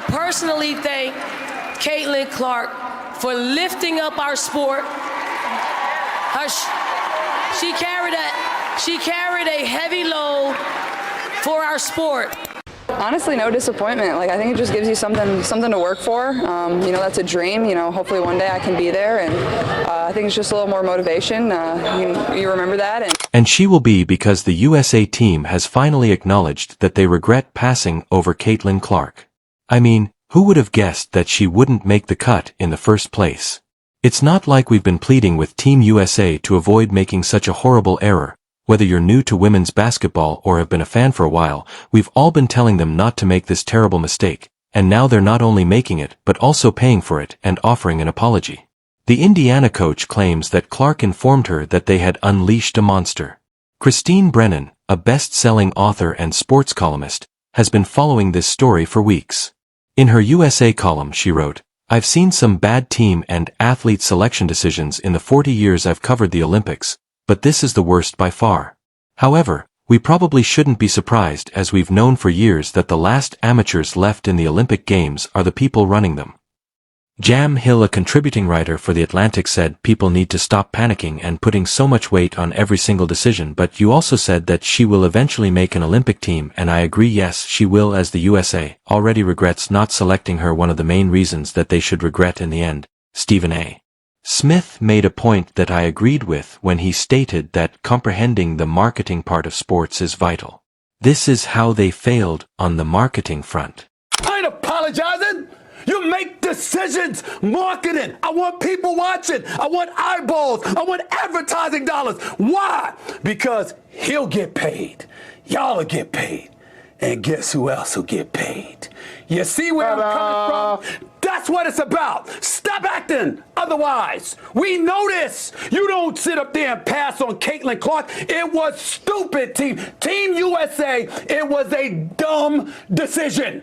personally thank Caitlin Clark for lifting up our sport. She carried a heavy load for our sport. Honestly, no disappointment. Like, I think it just gives you something to work for. You know, that's a dream. You know, hopefully one day I can be there, and I think it's just a little more motivation. You remember that. And she will be, because the USA team has finally acknowledged that they regret passing over Caitlin Clark. I mean, who would have guessed that she wouldn't make the cut in the first place? It's not like we've been pleading with Team USA to avoid making such a horrible error. Whether you're new to women's basketball or have been a fan for a while, we've all been telling them not to make this terrible mistake, and now they're not only making it but also paying for it and offering an apology. The Indiana coach claims that Clark informed her that they had unleashed a monster. Christine Brennan, a best-selling author and sports columnist, has been following this story for weeks. In her USA column, she wrote, "I've seen some bad team and athlete selection decisions in the 40 years I've covered the Olympics, but this is the worst by far. However, we probably shouldn't be surprised, as we've known for years that the last amateurs left in the Olympic Games are the people running them." Jam Hill, a contributing writer for The Atlantic, said, "People need to stop panicking and putting so much weight on every single decision, but you also said that she will eventually make an Olympic team, and I agree, yes, she will, as the USA already regrets not selecting her, one of the main reasons that they should regret in the end." Stephen A. Smith made a point that I agreed with when he stated that comprehending the marketing part of sports is vital. This is how they failed on the marketing front. I ain't apologizing. You make decisions, marketing. I want people watching. I want eyeballs. I want advertising dollars. Why? Because he'll get paid. Y'all will get paid. And guess who else will get paid? You see where I'm coming from? That's what it's about. Stop acting otherwise. We know this. You don't sit up there and pass on Caitlin Clark. It was stupid, Team USA. It was a dumb decision.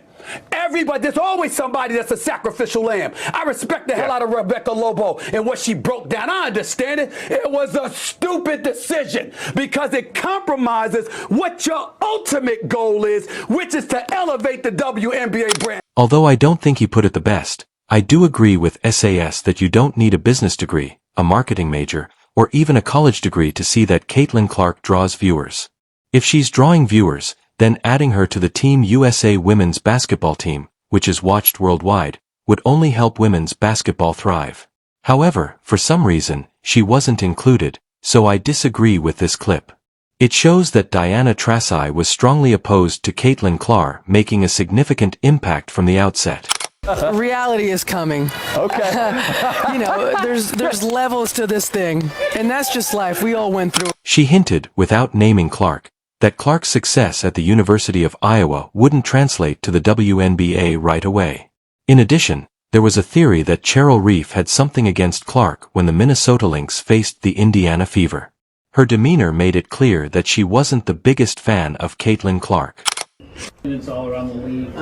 Everybody, there's always somebody that's a sacrificial lamb. I respect the hell out of Rebecca Lobo and what she broke down. I understand it. It was a stupid decision because it compromises what your ultimate goal is, which is to elevate the WNBA brand. Although I don't think he put it the best, I do agree with SAS that you don't need a business degree, a marketing major, or even a college degree to see that Caitlin Clark draws viewers. If she's drawing viewers, then adding her to the Team USA women's basketball team, which is watched worldwide, would only help women's basketball thrive. However, for some reason, she wasn't included, so I disagree with this clip. It shows that Diana Taurasi was strongly opposed to Caitlin Clark making a significant impact from the outset. Reality is coming. Okay. You know, there's levels to this thing, and that's just life. We all went through it. She hinted, without naming Clark, that Clark's success at the University of Iowa wouldn't translate to the WNBA right away. In addition, there was a theory that Cheryl Reeve had something against Clark when the Minnesota Lynx faced the Indiana Fever. Her demeanor made it clear that she wasn't the biggest fan of Caitlin Clark. It's all around the league.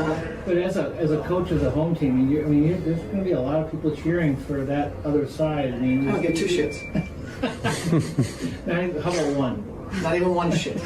But as a coach of the home team, there's going to be a lot of people cheering for that other side. I mean, I'll get two shits. How about one? Not even one shit.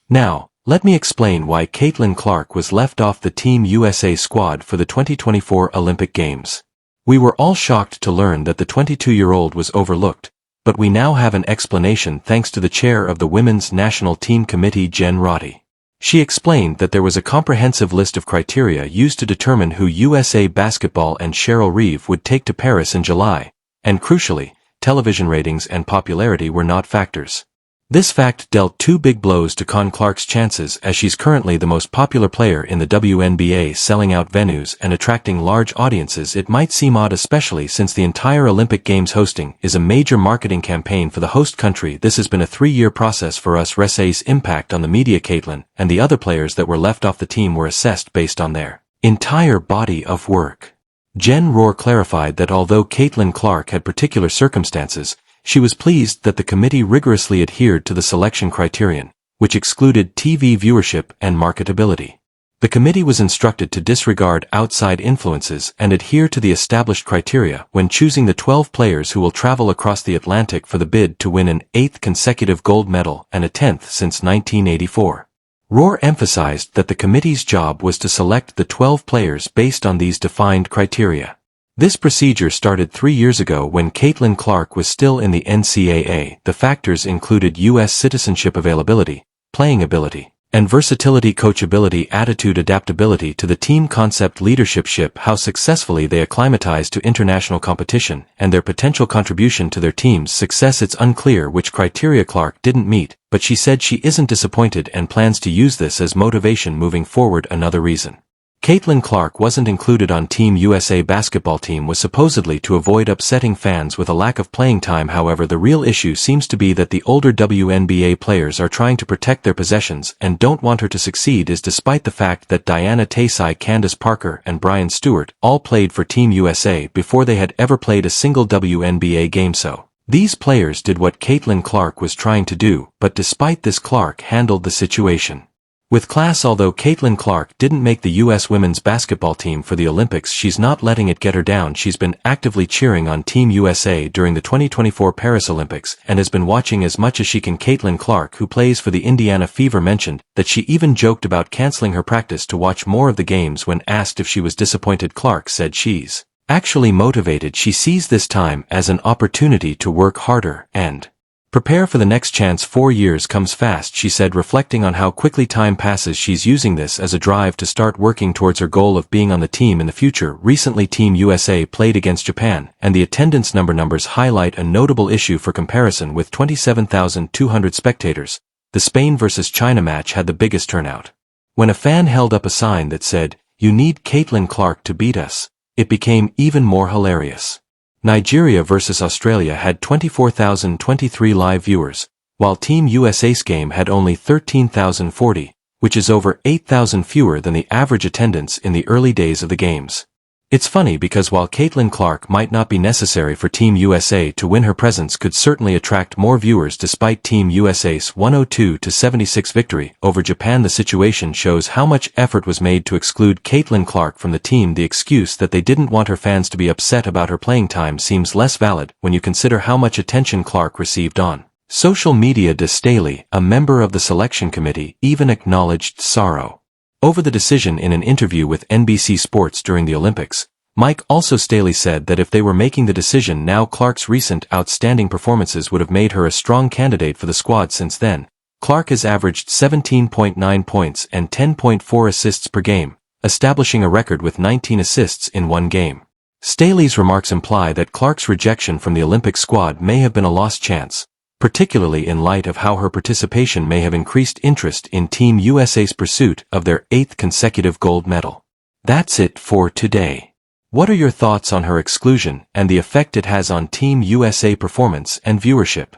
Now, let me explain why Caitlin Clark was left off the Team USA squad for the 2024 Olympic Games. We were all shocked to learn that the 22-year-old was overlooked, but we now have an explanation thanks to the chair of the Women's National Team Committee, Jen Roddy. She explained that there was a comprehensive list of criteria used to determine who USA Basketball and Cheryl Reeve would take to Paris in July, and crucially, television ratings and popularity were not factors. This fact dealt two big blows to Clark's chances, as she's currently the most popular player in the WNBA, selling out venues and attracting large audiences. It might seem odd, especially since the entire Olympic Games hosting is a major marketing campaign for the host country. This has been a 3-year process for us. Resay's impact on the media. Caitlin and the other players that were left off the team were assessed based on their entire body of work. Jen Rohr clarified that although Caitlin Clark had particular circumstances, she was pleased that the committee rigorously adhered to the selection criterion, which excluded TV viewership and marketability. The committee was instructed to disregard outside influences and adhere to the established criteria when choosing the 12 players who will travel across the Atlantic for the bid to win an 8th consecutive gold medal and a 10th since 1984. Rohr emphasized that the committee's job was to select the 12 players based on these defined criteria. This procedure started 3 years ago when Caitlin Clark was still in the NCAA. The factors included U.S. citizenship availability, playing ability, and versatility, coachability, attitude, adaptability to the team concept, leadership, how successfully they acclimatized to international competition, and their potential contribution to their team's success. It's unclear which criteria Clark didn't meet, but she said she isn't disappointed and plans to use this as motivation moving forward. Another reason Caitlin Clark wasn't included on Team USA basketball team was supposedly to avoid upsetting fans with a lack of playing time. However, the real issue seems to be that the older WNBA players are trying to protect their possessions and don't want her to succeed, is despite the fact that Diana Taysai, Candace Parker, and Brian Stewart all played for Team USA before they had ever played a single WNBA game. So these players did what Caitlin Clark was trying to do, but despite this, Clark handled the situation with class. Although Caitlin Clark didn't make the U.S. women's basketball team for the Olympics, she's not letting it get her down. She's been actively cheering on Team USA during the 2024 Paris Olympics and has been watching as much as she can. Caitlin Clark, who plays for the Indiana Fever, mentioned that she even joked about canceling her practice to watch more of the games. When asked if she was disappointed, Clark said she's actually motivated. She sees this time as an opportunity to work harder and prepare for the next chance. 4 years comes fast, she said, reflecting on how quickly time passes. She's using this as a drive to start working towards her goal of being on the team in the future. Recently, Team USA played against Japan, and the attendance numbers highlight a notable issue. For comparison, with 27,200 spectators, the Spain vs. China match had the biggest turnout. When a fan held up a sign that said, "You need Caitlin Clark to beat us," it became even more hilarious. Nigeria vs. Australia had 24,023 live viewers, while Team USA's game had only 13,040, which is over 8,000 fewer than the average attendance in the early days of the games. It's funny because while Caitlin Clark might not be necessary for Team USA to win, her presence could certainly attract more viewers. Despite Team USA's 102-76 victory over Japan, the situation shows how much effort was made to exclude Caitlin Clark from the team. The excuse that they didn't want her fans to be upset about her playing time seems less valid when you consider how much attention Clark received on social media. De Staley, a member of the selection committee, even acknowledged sorrow over the decision in an interview with NBC Sports during the Olympics. Mike also Staley said that if they were making the decision now, Clark's recent outstanding performances would have made her a strong candidate for the squad. Since then, Clark has averaged 17.9 points and 10.4 assists per game, establishing a record with 19 assists in one game. Staley's remarks imply that Clark's rejection from the Olympic squad may have been a lost chance, particularly in light of how her participation may have increased interest in Team USA's pursuit of their 8th consecutive gold medal. That's it for today. What are your thoughts on her exclusion and the effect it has on Team USA performance and viewership?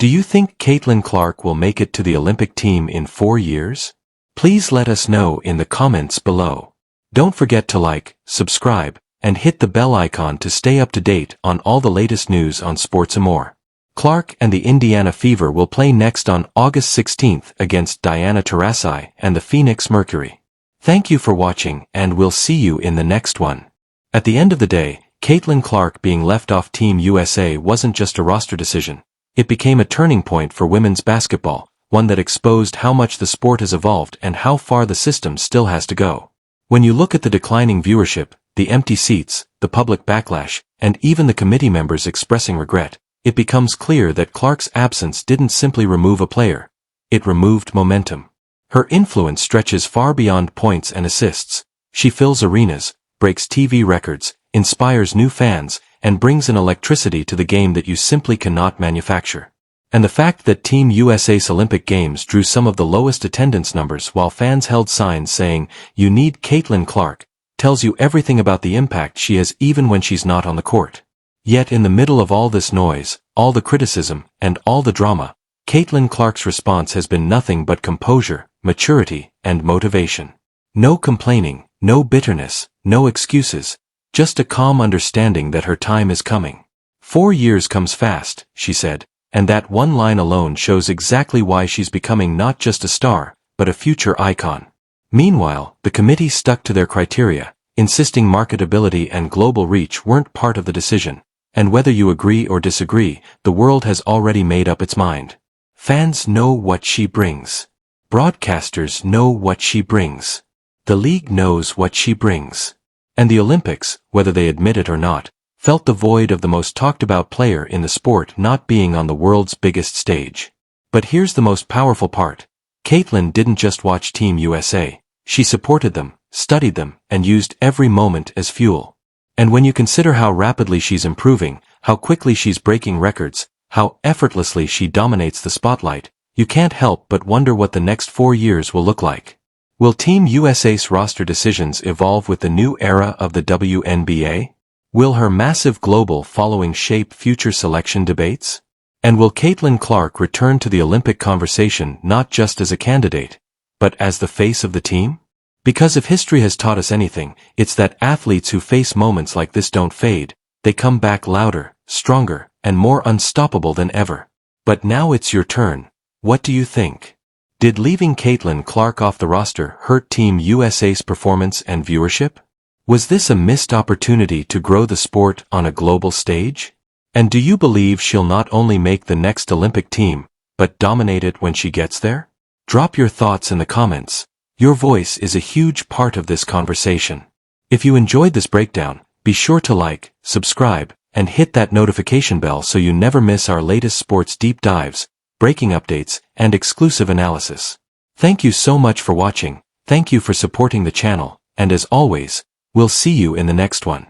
Do you think Caitlin Clark will make it to the Olympic team in 4 years? Please let us know in the comments below. Don't forget to like, subscribe, and hit the bell icon to stay up to date on all the latest news on sports and more. Clark and the Indiana Fever will play next on August 16th against Diana Taurasi and the Phoenix Mercury. Thank you for watching, and we'll see you in the next one. At the end of the day, Caitlin Clark being left off Team USA wasn't just a roster decision. It became a turning point for women's basketball, one that exposed how much the sport has evolved and how far the system still has to go. When you look at the declining viewership, the empty seats, the public backlash, and even the committee members expressing regret, it becomes clear that Clark's absence didn't simply remove a player. It removed momentum. Her influence stretches far beyond points and assists. She fills arenas, breaks TV records, inspires new fans, and brings an electricity to the game that you simply cannot manufacture. And the fact that Team USA's Olympic Games drew some of the lowest attendance numbers while fans held signs saying, "You need Caitlin Clark," tells you everything about the impact she has even when she's not on the court. Yet in the middle of all this noise, all the criticism, and all the drama, Caitlin Clark's response has been nothing but composure, maturity, and motivation. No complaining, no bitterness, no excuses, just a calm understanding that her time is coming. 4 years comes fast, she said, and that one line alone shows exactly why she's becoming not just a star, but a future icon. Meanwhile, the committee stuck to their criteria, insisting marketability and global reach weren't part of the decision. And whether you agree or disagree, the world has already made up its mind. Fans know what she brings. Broadcasters know what she brings. The league knows what she brings. And the Olympics, whether they admit it or not, felt the void of the most talked about player in the sport not being on the world's biggest stage. But here's the most powerful part. Caitlin didn't just watch Team USA. She supported them, studied them, and used every moment as fuel. And when you consider how rapidly she's improving, how quickly she's breaking records, how effortlessly she dominates the spotlight, you can't help but wonder what the next 4 years will look like. Will Team USA's roster decisions evolve with the new era of the WNBA? Will her massive global following shape future selection debates? And will Caitlin Clark return to the Olympic conversation not just as a candidate, but as the face of the team? Because if history has taught us anything, it's that athletes who face moments like this don't fade, they come back louder, stronger, and more unstoppable than ever. But now it's your turn. What do you think? Did leaving Caitlin Clark off the roster hurt Team USA's performance and viewership? Was this a missed opportunity to grow the sport on a global stage? And do you believe she'll not only make the next Olympic team, but dominate it when she gets there? Drop your thoughts in the comments. Your voice is a huge part of this conversation. If you enjoyed this breakdown, be sure to like, subscribe, and hit that notification bell so you never miss our latest sports deep dives, breaking updates, and exclusive analysis. Thank you so much for watching, thank you for supporting the channel, and as always, we'll see you in the next one.